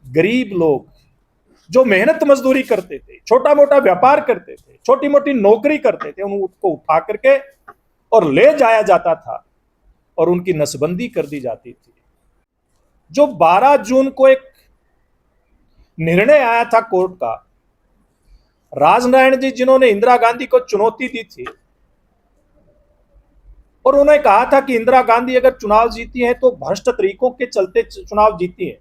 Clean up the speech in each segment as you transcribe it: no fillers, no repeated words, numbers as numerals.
गरीब लोग जो मेहनत मजदूरी करते थे, छोटा मोटा व्यापार करते थे, छोटी मोटी नौकरी करते थे, उनको उठा करके और ले जाया जाता था और उनकी नसबंदी कर दी जाती थी। जो 12 जून को एक निर्णय आया था कोर्ट का, राजनारायण जी जिन्होंने इंदिरा गांधी को चुनौती दी थी और उन्होंने कहा था कि इंदिरा गांधी अगर चुनाव जीती है तो भ्रष्ट तरीकों के चलते चुनाव जीती है,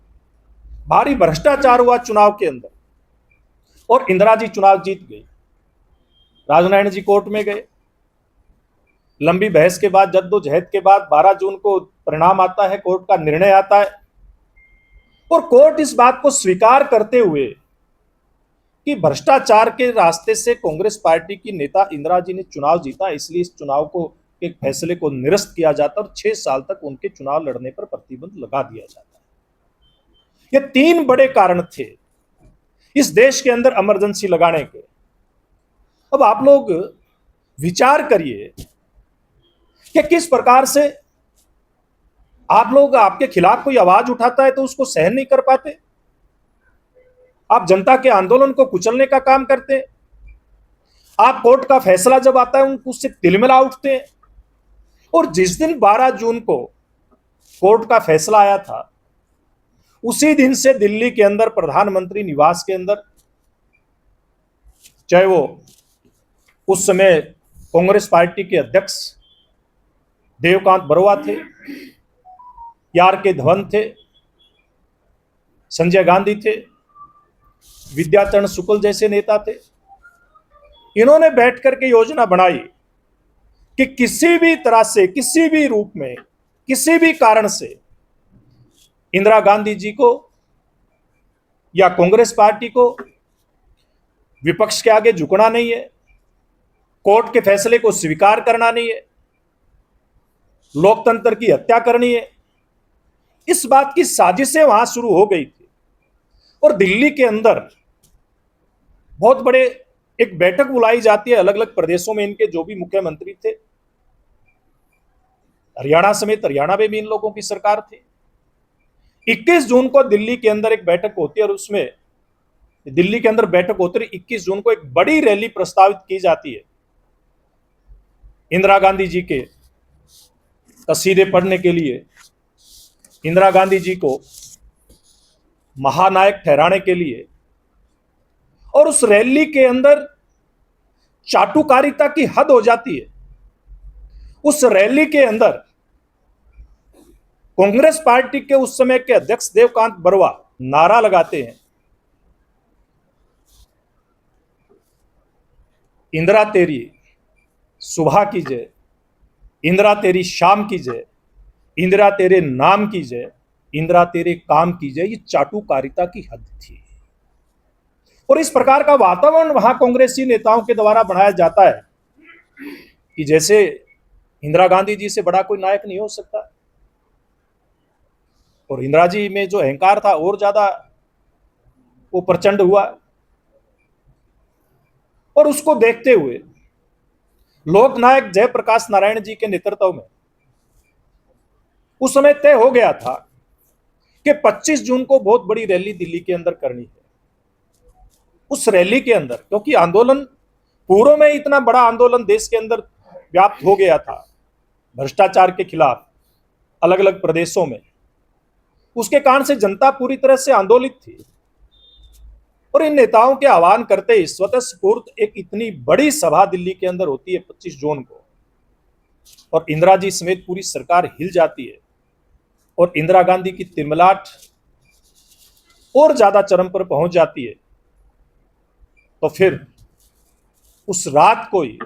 भारी भ्रष्टाचार हुआ चुनाव के अंदर, और इंदिरा जी चुनाव जीत गई। राजनारायण जी कोर्ट में गए, लंबी बहस के बाद, जद्दोजहद के बाद 12 जून को परिणाम आता है, कोर्ट का निर्णय आता है और कोर्ट इस बात को स्वीकार करते हुए कि भ्रष्टाचार के रास्ते से कांग्रेस पार्टी की नेता इंदिरा जी ने चुनाव जीता, इसलिए इस चुनाव को एक फैसले को निरस्त किया जाता और 6 साल तक उनके चुनाव लड़ने पर प्रतिबंध लगा दिया जाता है। ये 3 बड़े कारण थे इस देश के अंदर इमरजेंसी लगाने के। अब आप लोग विचार करिए कि किस प्रकार से आप लोग, आपके खिलाफ कोई आवाज उठाता है तो उसको सहन नहीं कर पाते, आप जनता के आंदोलन को कुचलने का काम करते हैं, आप कोर्ट का फैसला जब आता है उससे तिलमिला उठते हैं। और जिस दिन 12 जून को कोर्ट का फैसला आया था, उसी दिन से दिल्ली के अंदर प्रधानमंत्री निवास के अंदर, चाहे वो उस समय कांग्रेस पार्टी के अध्यक्ष देवकांत बरुआ थे, यार के धवन थे, संजय गांधी थे, विद्याचरण शुक्ल जैसे नेता थे, इन्होंने बैठ करके योजना बनाई कि किसी भी तरह से, किसी भी रूप में, किसी भी कारण से इंदिरा गांधी जी को या कांग्रेस पार्टी को विपक्ष के आगे झुकना नहीं है, कोर्ट के फैसले को स्वीकार करना नहीं है, लोकतंत्र की हत्या करनी है। इस बात की साजिशें वहां शुरू हो गई थी और दिल्ली के अंदर बहुत बड़े एक बैठक बुलाई जाती है अलग अलग प्रदेशों में, इनके जो भी मुख्यमंत्री थे, हरियाणा समेत, हरियाणा में भी इन लोगों की सरकार थी। 21 जून को दिल्ली के अंदर एक बैठक होती है और उसमें दिल्ली के अंदर बैठक होती है, 21 जून को एक बड़ी रैली प्रस्तावित की जाती है इंदिरा गांधी जी के कसीदे पढ़ने के लिए, इंदिरा गांधी जी को महानायक ठहराने के लिए। और उस रैली के अंदर चाटुकारिता की हद हो जाती है। उस रैली के अंदर कांग्रेस पार्टी के उस समय के अध्यक्ष देवकांत बरुआ नारा लगाते हैं, इंदिरा तेरी सुबह की जय, इंदिरा तेरी शाम की जय, इंदिरा तेरे नाम की जय, इंदिरा तेरे काम की जय। ये चाटुकारिता की हद थी और इस प्रकार का वातावरण वहां कांग्रेसी नेताओं के द्वारा बनाया जाता है कि जैसे इंदिरा गांधी जी से बड़ा कोई नायक नहीं हो सकता। और इंदिरा जी में जो अहंकार था और ज्यादा वो प्रचंड हुआ और उसको देखते हुए लोकनायक जयप्रकाश नारायण जी के नेतृत्व में उस समय तय हो गया था कि 25 जून को बहुत बड़ी रैली दिल्ली के अंदर करनी है। उस रैली के अंदर, क्योंकि आंदोलन पूर्व में इतना बड़ा आंदोलन देश के अंदर व्याप्त हो गया था भ्रष्टाचार के खिलाफ अलग अलग प्रदेशों में, उसके कारण से जनता पूरी तरह से आंदोलित थी और इन नेताओं के आह्वान करते ही स्वतः स्फूर्त एक इतनी बड़ी सभा दिल्ली के अंदर होती है 25 जून को, और इंदिरा जी समेत पूरी सरकार हिल जाती है और इंदिरा गांधी की तिलमिलाट और ज्यादा चरम पर पहुंच जाती है। तो फिर उस रात को ही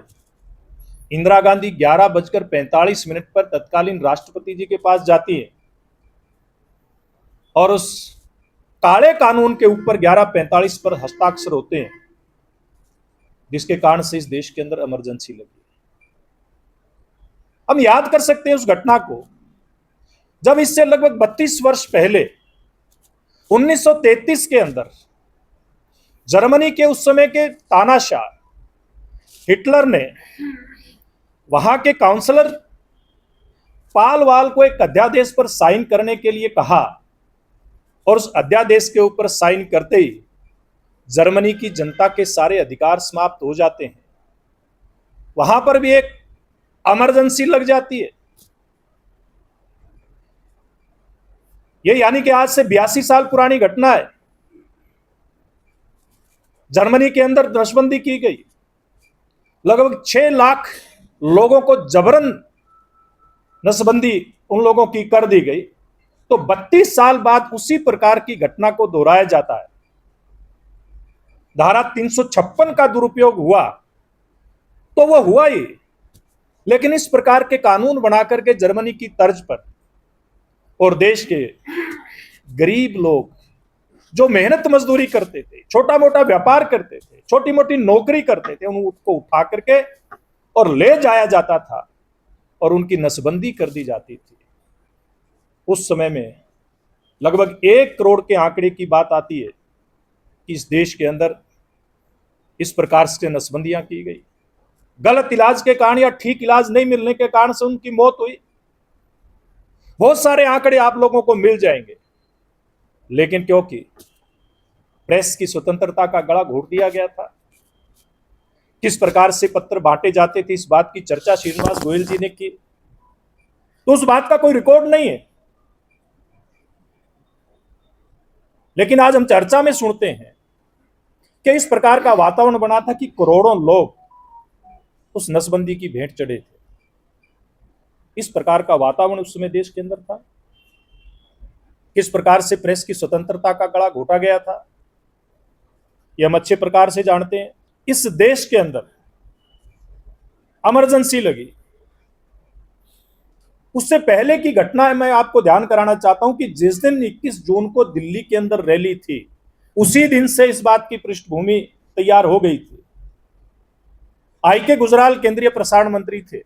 इंदिरा गांधी 11:45 पर तत्कालीन राष्ट्रपति जी के पास जाती है और उस काले कानून के ऊपर 11:45 पर हस्ताक्षर होते हैं, जिसके कारण से इस देश के अंदर इमरजेंसी लगी। हम याद कर सकते हैं उस घटना को जब इससे लगभग 32 वर्ष पहले 1933 के अंदर जर्मनी के उस समय के तानाशाह हिटलर ने वहां के काउंसलर पाल वाल को एक अध्यादेश पर साइन करने के लिए कहा और उस अध्यादेश के ऊपर साइन करते ही जर्मनी की जनता के सारे अधिकार समाप्त हो जाते हैं। वहां पर भी एक इमरजेंसी लग जाती है। ये यानी कि आज से 82 साल पुरानी घटना है। जर्मनी के अंदर नसबंदी की गई, लगभग 6 लाख लोगों को जबरन नसबंदी उन लोगों की कर दी गई। तो 32 साल बाद उसी प्रकार की घटना को दोहराया जाता है। धारा 356 का दुरुपयोग हुआ तो वह हुआ ही, लेकिन इस प्रकार के कानून बनाकर के जर्मनी की तर्ज पर, और देश के गरीब लोग जो मेहनत मजदूरी करते थे, छोटा मोटा व्यापार करते थे, छोटी मोटी नौकरी करते थे, उनको उठा करके और ले जाया जाता था और उनकी नसबंदी कर दी जाती थी। उस समय में लगभग 1 करोड़ के आंकड़े की बात आती है कि इस देश के अंदर इस प्रकार से नसबंदियां की गई। गलत इलाज के कारण या ठीक इलाज नहीं मिलने के कारण से उनकी मौत हुई। बहुत सारे आंकड़े आप लोगों को मिल जाएंगे, लेकिन क्योंकि प्रेस की स्वतंत्रता का गला घोट दिया गया था, किस प्रकार से पत्र बांटे जाते थे, इस बात की चर्चा श्रीनिवास गोयल जी ने की, तो उस बात का कोई रिकॉर्ड नहीं है। लेकिन आज हम चर्चा में सुनते हैं कि इस प्रकार का वातावरण बना था कि करोड़ों लोग उस नसबंदी की भेंट चढ़े थे। इस प्रकार का वातावरण उस समय देश के अंदर था। किस प्रकार से प्रेस की स्वतंत्रता का गला घोटा गया था, यह हम अच्छे प्रकार से जानते हैं। इस देश के अंदर इमरजेंसी लगी, उससे पहले की घटना है, मैं आपको ध्यान कराना चाहता हूं कि जिस दिन 21 जून को दिल्ली के अंदर रैली थी, उसी दिन से इस बात की पृष्ठभूमि तैयार हो गई थी। आई.के. गुजराल केंद्रीय प्रसारण मंत्री थे,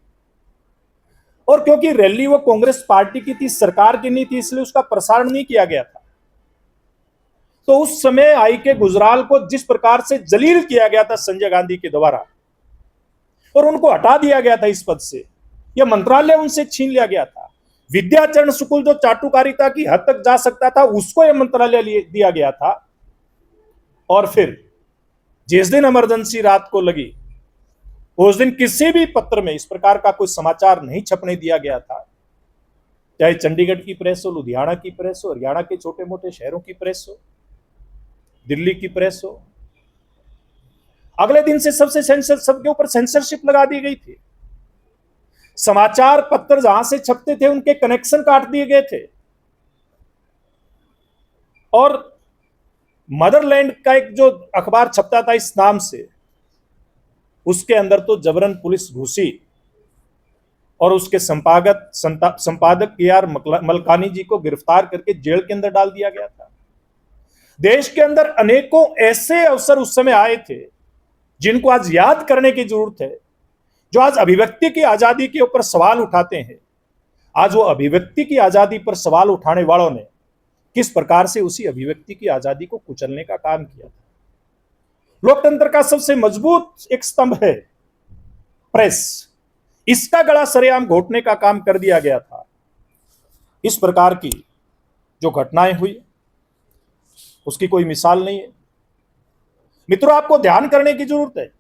और क्योंकि रैली वो कांग्रेस पार्टी की थी, सरकार की नहीं थी, इसलिए उसका प्रसारण नहीं किया गया था। तो उस समय आई.के. गुजराल को जिस प्रकार से जलील किया गया था संजय गांधी के द्वारा, और उनको हटा दिया गया था इस पद से, यह मंत्रालय उनसे छीन लिया गया था। विद्याचरण शुक्ल जो चाटुकारिता की हद तक जा सकता था, उसको यह मंत्रालय दिया गया था। और फिर जिस दिन इमरजेंसी रात को लगी, उस दिन किसी भी पत्र में इस प्रकार का कोई समाचार नहीं छपने दिया गया था। चाहे चंडीगढ़ की प्रेस हो, लुधियाना की प्रेस हो, हरियाणा के छोटे मोटे शहरों की प्रेस हो, दिल्ली की प्रेस हो, अगले दिन से सबके ऊपर सेंसरशिप लगा दी गई थी। समाचार पत्र जहां से छपते थे उनके कनेक्शन काट दिए गए थे, और मदरलैंड का एक जो अखबार छपता था इस नाम से, उसके अंदर तो जबरन पुलिस घुसी और उसके संपादक के.आर. मलकानी जी को गिरफ्तार करके जेल के अंदर डाल दिया गया था। देश के अंदर अनेकों ऐसे अवसर उस समय आए थे जिनको आज याद करने की जरूरत है, जो आज अभिव्यक्ति की आजादी के ऊपर सवाल उठाते हैं। आज वो अभिव्यक्ति की आजादी पर सवाल उठाने वालों ने किस प्रकार से उसी अभिव्यक्ति की आजादी को कुचलने का काम किया था। लोकतंत्र का सबसे मजबूत एक स्तंभ है प्रेस, इसका गला सरेआम घोटने का काम कर दिया गया था। इस प्रकार की जो घटनाएं हुई उसकी कोई मिसाल नहीं है। मित्रों, आपको ध्यान करने की जरूरत है,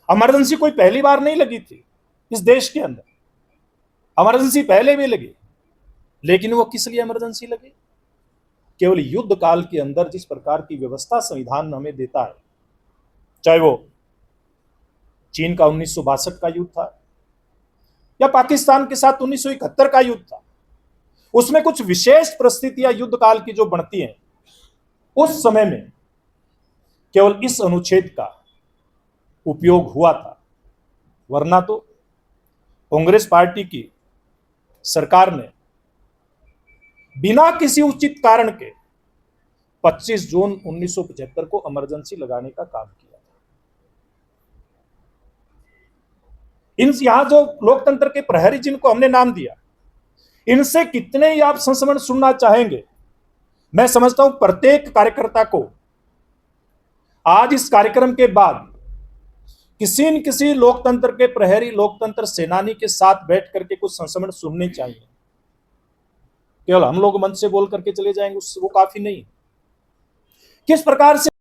इमरजेंसी कोई पहली बार नहीं लगी थी इस देश के अंदर। इमरजेंसी पहले भी लगी, लेकिन वो किस लिए इमरजेंसी लगी? केवल युद्ध काल के अंदर जिस प्रकार की व्यवस्था संविधान हमें देता है, चाहे वो चीन का 1962 का युद्ध था या पाकिस्तान के साथ 1971 का युद्ध था, उसमें कुछ विशेष परिस्थितियां युद्ध काल की जो बनती हैं, उस समय में केवल इस अनुच्छेद का उपयोग हुआ था। वरना तो कांग्रेस पार्टी की सरकार ने बिना किसी उचित कारण के 25 जून 1975 को इमरजेंसी लगाने का काम किया था। यहां जो लोकतंत्र के प्रहरी जिनको हमने नाम दिया, इनसे कितने ही आप संस्मरण सुनना चाहेंगे? मैं समझता हूं प्रत्येक कार्यकर्ता को आज इस कार्यक्रम के बाद किसी न किसी लोकतंत्र के प्रहरी, लोकतंत्र सेनानी के साथ बैठ करके कुछ संस्मरण सुनने चाहिए। केवल हम लोग मंच से बोल करके चले जाएंगे उससे वो काफी नहीं। किस प्रकार से